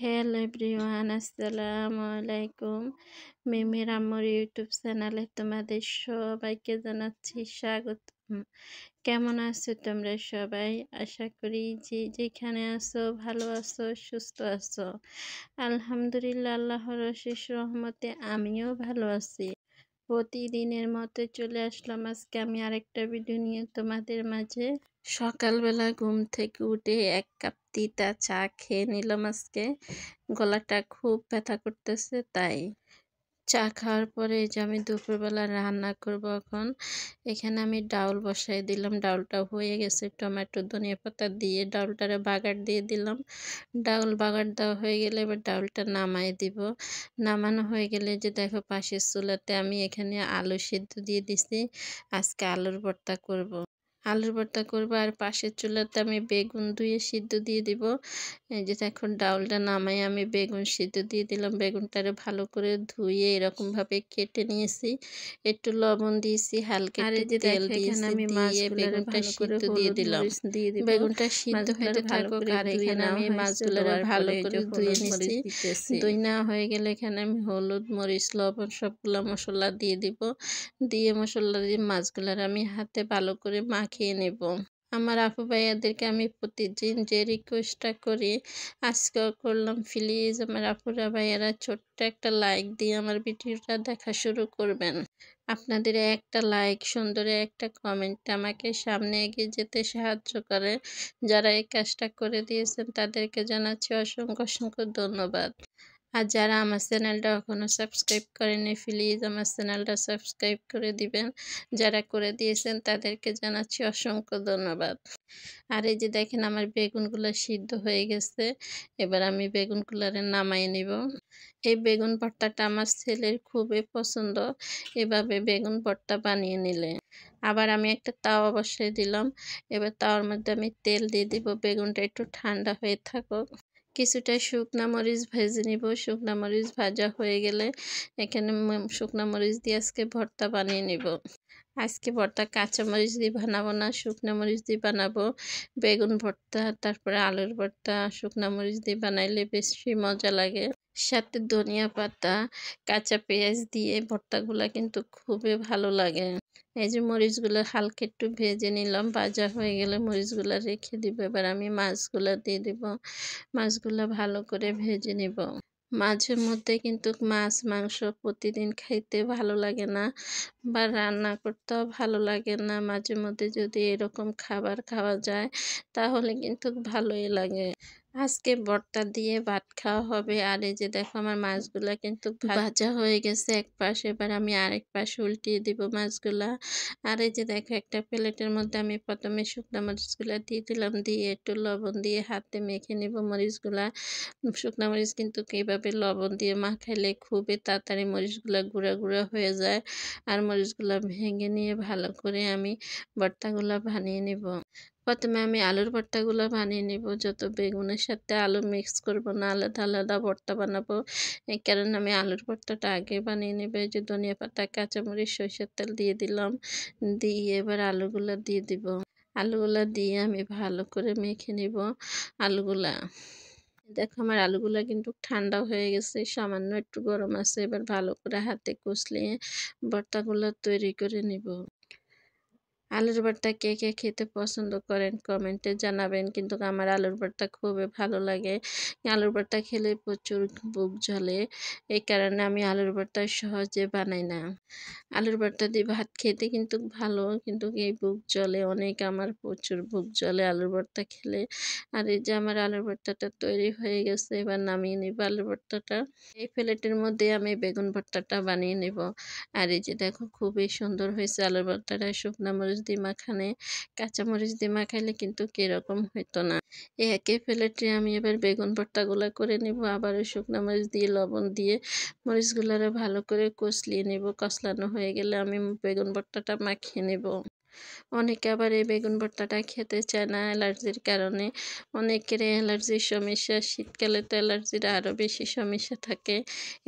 Hello everyone, আসসালামু আলাইকুম। মিমির আম্মুর ইউটিউব চ্যানেলে তোমাদের সবাইকে জানাচ্ছি স্বাগতম। কেমন আছো তোমরা সবাই? আশা করি যে যেখানে আছো ভালো আছো, সুস্থ আছো। আলহামদুলিল্লাহ, আল্লাহর অশেষ রহমতে আমিও ভালো আছি। প্রতিদিনের মতো চলে আসলাম আজকে আমি আরেকটা ভিডিও নিয়ে তোমাদের মাঝে। সকালবেলা ঘুম থেকে উঠে 1 কাপ তিতা চা খেয়ে নিলাম আজকে। গলাটা খুব ব্যথা করতেছে তাই। চা খাওয়ার পরে যে আমি দুপুরবেলা রান্না করব এখন। এখানে আমি ডাউল বসাই দিলাম, ডাউলটা হয়ে গেছে। টমেটো ধনিয়া পাতা দিয়ে ডাউলটারে বাগার দিয়ে দিলাম। ডাউল বাগার দেওয়া হয়ে গেলে এবার ডাউলটা নামাই দিব। নামানো হয়ে গেলে যে দেখো পাশের চুলাতে আমি এখানে আলু সিদ্ধ দিয়ে দিছি। আজকে আলুর ভর্তা করব। আলুর ভর্তা করবো আর পাশের চুলাতে আমি বেগুন ধুয়ে সিদ্ধ দিয়ে দিব। এই যে এখন ডাউলটা নামাই আমি বেগুন সিদ্ধ দিয়ে দিলাম। বেগুনটারে ভালো করে ধুয়ে এরকম ভাবে কেটে নিয়েছি, একটু লবণ দিয়েছি, হালকা একটু তেল দিয়েছি, আমি দিয়ে বেগুনটা সিদ্ধ দিয়ে দিলাম। বেগুনটা সিদ্ধ হতে থাকুক আর এখানে আমি মাছগুলো ভালো করে ধুয়ে নিচ্ছি। ধুই না হয়ে গেলে এখানে আমি হলুদ মরিচ লবণ সবগুলা মশলা দিয়ে দিব। দিয়ে মশলা দিয়ে মাছগুলার আমি হাতে ভালো করে মাখিয়ে নেব। আমার আপু ভাইয়াদেরকে আমি প্রতিদিন যে রিকোয়েস্টটা করি আজকেও করলাম, প্লিজ আমার আপুরা ভাইয়ারা ছোট্ট একটা লাইক দিয়ে আমার ভিডিওটা দেখা শুরু করবেন। আপনাদের একটা লাইক, সুন্দর একটা কমেন্ট আমাকে সামনে এগিয়ে যেতে সাহায্য করে। যারা এই কাজটা করে দিয়েছেন তাদেরকে জানাচ্ছি অসংখ্য অসংখ্য ধন্যবাদ। আর যারা আমার চ্যানেলটা এখনও সাবস্ক্রাইব করেনি প্লিজ আমার চ্যানেলটা সাবস্ক্রাইব করে দিবেন। যারা করে দিয়েছেন তাদেরকে জানাচ্ছি অসংখ্য ধন্যবাদ। আর এই যে দেখেন আমার বেগুনগুলো সিদ্ধ হয়ে গেছে। এবার আমি বেগুনগুলারে নামাই নিব। এই বেগুন ভর্তাটা আমার ছেলের খুবই পছন্দ। এভাবে বেগুন ভর্তা বানিয়ে নিলে। আবার আমি একটা তাওয়া বসিয়ে দিলাম। এবার তাওয়ার মধ্যে আমি তেল দিয়ে দিব। বেগুনটা একটু ঠান্ডা হয়ে থাকুক। কিছুটা শুকনা মরিচ ভেজে নিব। শুকনা মরিচ ভাজা হয়ে গেলে এখানে শুকনা মরিচ দিয়ে আজকে ভর্তা বানিয়ে নিব। আজকে ভর্তা কাঁচা মরিচ দিয়ে বানাবো না, শুকনা মরিচ দিয়ে বানাবো। বেগুন ভর্তা তারপরে আলুর ভর্তা শুকনা মরিচ দিয়ে বানাইলে বেশি মজা লাগে। সাথে ধনিয়া পাতা কাঁচা পেঁয়াজ দিয়ে ভর্তাগুলা কিন্তু খুবই ভালো লাগে। এই যে মরিচগুলো হালকা একটু ভেজে নিলাম, ভাজা হয়ে গেলে মরিচগুলো রেখে দিব। এবার আমি মাছগুলা দিয়ে দিব। মাছগুলা ভালো করে ভেজে নিব। মাঝে মধ্যে কিন্তু মাছ মাংস প্রতিদিন খাইতে ভালো লাগে না বা রান্না করতেও ভালো লাগে না। মাঝে মধ্যে যদি এরকম খাবার খাওয়া যায় তাহলে কিন্তু ভালোই লাগে। আজকে ভর্তা দিয়ে ভাত খাওয়া হবে। আর এই যে দেখো আমার মাছগুলা কিন্তু ভাজা হয়ে গেছে এক পাশ। এবার আমি আরেক পাশ উল্টিয়ে দিব মাছগুলা। আর এই যে দেখো একটা প্লেটের মধ্যে আমি প্রথমে শুকনো মরিচগুলা দিয়ে দিলাম, দিয়ে একটু লবণ দিয়ে হাতে মেখে নিব মরিচগুলা। শুকনো মরিচ কিন্তু এইভাবে লবণ দিয়ে মাখাইলে খুবই তাড়াতাড়ি মরিচগুলা গুঁড়া গুঁড়া হয়ে যায়। আর মরিচগুলা ভেঙে নিয়ে ভালো করে আমি ভর্তাগুলা বানিয়ে নিব। প্রথমে আমি আলুর ভর্তাগুলো বানিয়ে নিব। যত বেগুনের সাথে আলু মিক্স করব না, আলাদা আলাদা ভর্তা বানাবো। এই কারণে আমি আলুর ভর্তাটা আগে বানিয়ে নেব। এই যে ধনিয়া পাতা কাঁচামরিচ সরষের তেল দিয়ে দিলাম, দিয়ে এবার আলুগুলো দিয়ে দিব। আলুগুলা দিয়ে আমি ভালো করে মেখে নিব আলুগুলা। দেখো আমার আলুগুলা কিন্তু ঠান্ডা হয়ে গেছে, সামান্য একটু গরম আছে। এবার ভালো করে হাতে কষলিয়ে ভর্তাগুলো তৈরি করে নিব। আলুর ভর্তা কে কে খেতে পছন্দ করেন কমেন্টে জানাবেন। কিন্তু আমার আলুর ভর্তা খুবই ভালো লাগে। আলুর ভর্তা খেলে প্রচুর বুক জ্বলে, এই কারণে আমি আলুর ভর্তা সহজে বানাই না। আলুর ভর্তা দিয়ে ভাত খেতে কিন্তু ভালো, কিন্তু এই বুক জ্বলে অনেক, আমার প্রচুর বুক জ্বলে আলুর ভর্তা খেলে। আর এই যে আমার আলুর ভর্তাটা তৈরি হয়ে গেছে, এবার নামিয়ে নিব আলুর ভর্তাটা। এই প্লেটের মধ্যে আমি বেগুন ভর্তাটা বানিয়ে নেব। আর এই যে দেখো খুবই সুন্দর হয়েছে আলুর ভর্তাটা। শুকনা মরিচ দিয়ে মাখানে কাঁচা মরিচ দিয়ে মাখাইলে কিন্তু কিরকম হইতো না। এই একই প্লেটে আমি এবার বেগুন ভর্তাগুলো করে নেব। আবারও শুকনা মরিচ দিয়ে লবণ দিয়ে মরিচগুলোরে ভালো করে কষলিয়ে নেব। কষলানো হয়ে গেলে আমি বেগুন ভর্তাটা মাখিয়ে নেব। অনেকে আবার এই বেগুন ভর্তাটা খেতে চায় না অ্যালার্জির কারণে। অনেকের অ্যালার্জির সমস্যা, শীতকালে তো অ্যালার্জির আরও বেশি সমস্যা থাকে।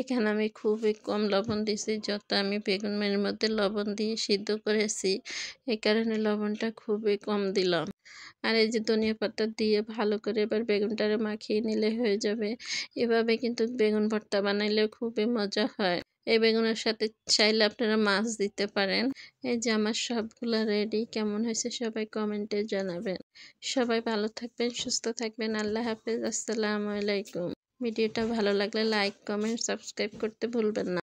এখানে আমি খুবই কম লবণ দিয়েছি, যত আমি বেগুনের মধ্যে লবণ দিয়ে সিদ্ধ করেছি এই কারণে লবণটা খুবই কম দিলাম। আর এই যে ধনিয়া পাতা দিয়ে ভালো করে এবার বেগুনটারে মাখিয়ে নিলে হয়ে যাবে। এভাবে কিন্তু বেগুন ভর্তা বানাইলে খুবই মজা হয়। এই বেগুনের সাথে চাইলে আপনারা মাছ দিতে পারেন। এই যে আমার সবগুলা রেডি। কেমন হয়েছে সবাই কমেন্টে জানাবেন। সবাই ভালো থাকবেন, সুস্থ থাকবেন। আল্লাহ হাফেজ। আসসালামু আলাইকুম। ভিডিওটা ভালো লাগলে লাইক, কমেন্ট, সাবস্ক্রাইব করতে ভুলবেন না।